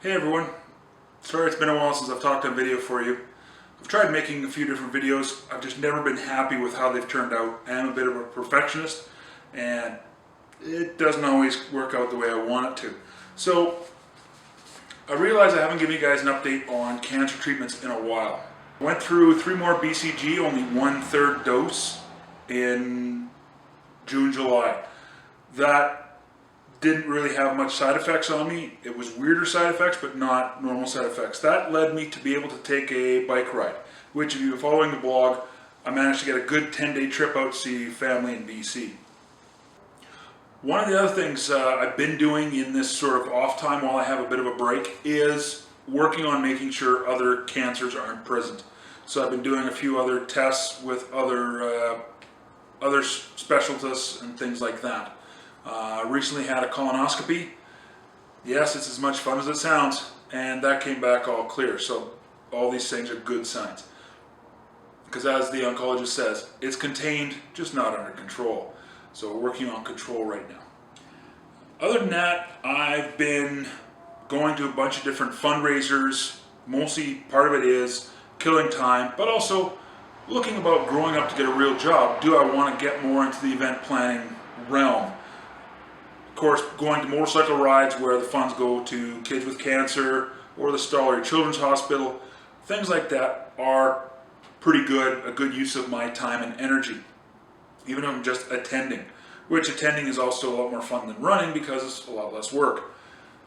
Hey everyone, sorry it's been a while since I've talked on video for you. I've tried making a few different videos. I've just never been happy with how they've turned out. I am a bit of a perfectionist and it doesn't always work out the way I want it to. So I realize I haven't given you guys an update on cancer treatments in a while. I went through 3 more BCG, only 1/3 dose in June, July. That didn't really have much side effects on me. It was weirder side effects, but not normal side effects. That led me to be able to take a bike ride, which if you've been following the blog, I managed to get a good 10-day trip out to see family in BC. One of the other things I've been doing in this sort of off time while I have a bit of a break is working on making sure other cancers aren't present. So I've been doing a few other tests with other specialists and things like that. Recently had a colonoscopy. Yes, it's as much fun as it sounds, and that came back all clear. So all these things are good signs. Because as the oncologist says, it's contained, just not under control. So we're working on control right now. Other than that, I've been going to a bunch of different fundraisers. Mostly part of it is killing time, but also looking about growing up to get a real job. Do I want to get more into the event planning realm? Of course, going to motorcycle rides where the funds go to kids with cancer or the Stollery Children's Hospital, things like that are pretty good, a good use of my time and energy, even if I'm just attending, which attending is also a lot more fun than running because it's a lot less work.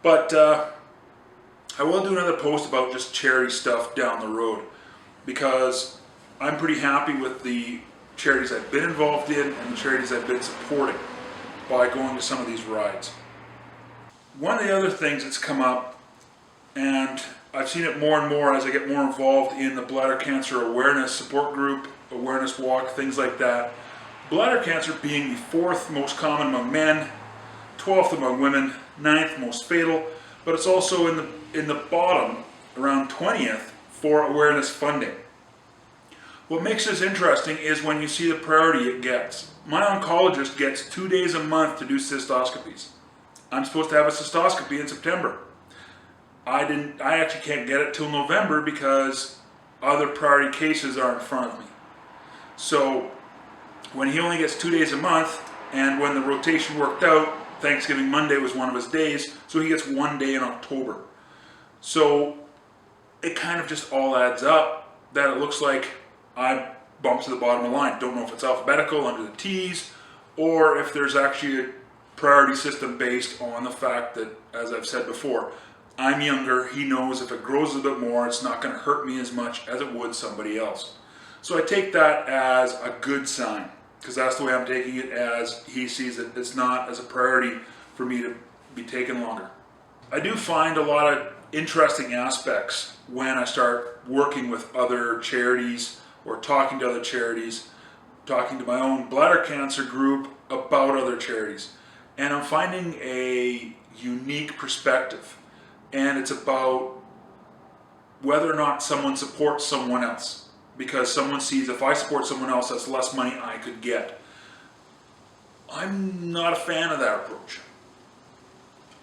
But I will do another post about just charity stuff down the road because I'm pretty happy with the charities I've been involved in and the charities I've been supporting by going to some of these rides. One of the other things that's come up, and I've seen it more and more as I get more involved in the bladder cancer awareness support group, awareness walk, things like that. Bladder cancer being the 4th most common among men, 12th among women, 9th most fatal, but it's also in the bottom, around 20th, for awareness funding. What makes this interesting is when you see the priority it gets. My oncologist gets 2 days a month to do cystoscopies. I'm supposed to have a cystoscopy in September. I actually can't get it till November because other priority cases are in front of me. So when he only gets 2 days a month, and when the rotation worked out, Thanksgiving Monday was one of his days, so he gets 1 day in October. So it kind of just all adds up that it looks like I bump to the bottom of the line. Don't know if it's alphabetical under the T's or if there's actually a priority system based on the fact that, as I've said before, I'm younger. He knows if it grows a bit more, it's not going to hurt me as much as it would somebody else. So I take that as a good sign because that's the way I'm taking it, as he sees it. It's not as a priority for me to be taken longer. I do find a lot of interesting aspects when I start working with other charities or talking to other charities, talking to my own bladder cancer group about other charities. And I'm finding a unique perspective. And it's about whether or not someone supports someone else. Because someone sees if I support someone else, that's less money I could get. I'm not a fan of that approach.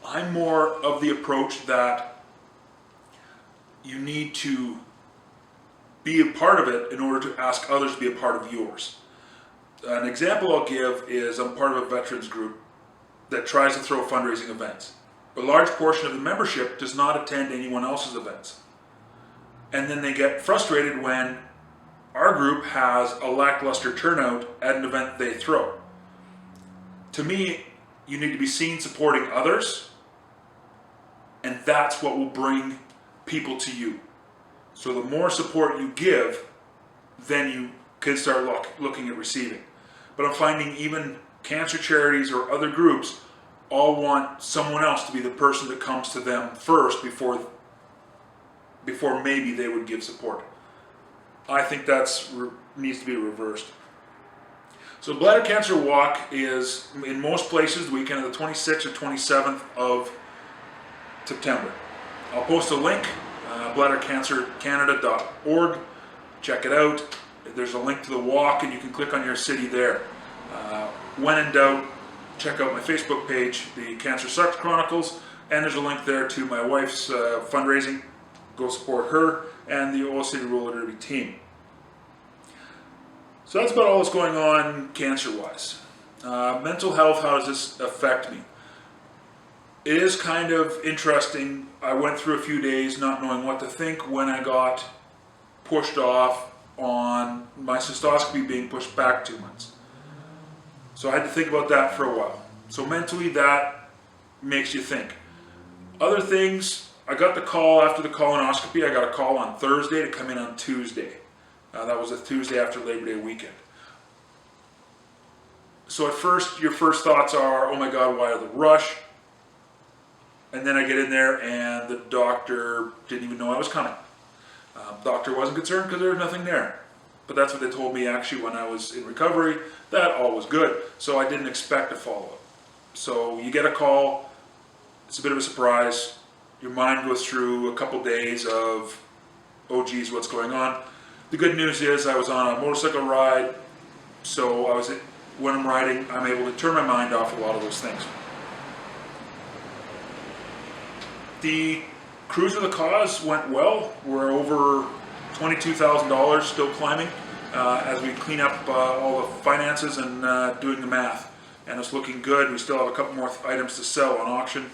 I'm more of the approach that you need to be a part of it in order to ask others to be a part of yours. An example I'll give is I'm part of a veterans group that tries to throw fundraising events. A large portion of the membership does not attend anyone else's events. And then they get frustrated when our group has a lackluster turnout at an event they throw. To me, you need to be seen supporting others, and that's what will bring people to you. So the more support you give, then you can start looking at receiving. But I'm finding even cancer charities or other groups all want someone else to be the person that comes to them first before maybe they would give support. I think that needs to be reversed. So Bladder Cancer Walk is in most places the weekend of the 26th or 27th of September. I'll post a link, bladdercancercanada.org. Check it out. There's a link to the walk and you can click on your city there. When in doubt, check out my Facebook page, the Cancer Sucks Chronicles, And there's a link there to my wife's fundraising. Go support her and the Oil City Roller Derby team. So that's about all that's going on cancer-wise. Mental health, how does this affect me? It is kind of interesting. I went through a few days not knowing what to think when I got pushed off on my cystoscopy being pushed back 2 months. So I had to think about that for a while. So mentally that makes you think. Other things, I got the call after the colonoscopy. I got a call on Thursday to come in on Tuesday. That was a Tuesday after Labor Day weekend. So at first, your first thoughts are, oh my God, why the rush? And then I get in there and the doctor didn't even know I was coming. Doctor wasn't concerned because there was nothing there. But that's what they told me actually when I was in recovery, that all was good. So I didn't expect a follow-up. So you get a call, it's a bit of a surprise. Your mind goes through a couple days of, oh geez, what's going on? The good news is I was on a motorcycle ride, so when I'm riding, I'm able to turn my mind off a lot of those things. The Cruise of the Cause went well. We're over $22,000 still climbing as we clean up all the finances and doing the math. And it's looking good. We still have a couple more items to sell on auction.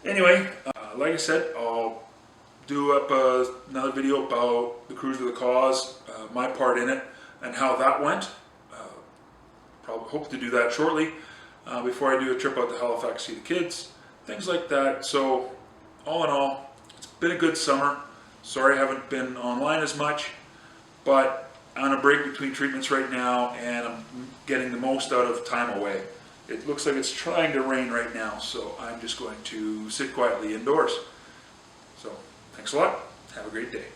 Anyway, like I said, I'll do up another video about the Cruise of the Cause, my part in it, and how that went. Probably hope to do that shortly before I do a trip out to Halifax to see the kids, things like that. So all in all, it's been a good summer. Sorry I haven't been online as much, but I'm on a break between treatments right now and I'm getting the most out of time away. It looks like it's trying to rain right now, so I'm just going to sit quietly indoors. So thanks a lot. Have a great day.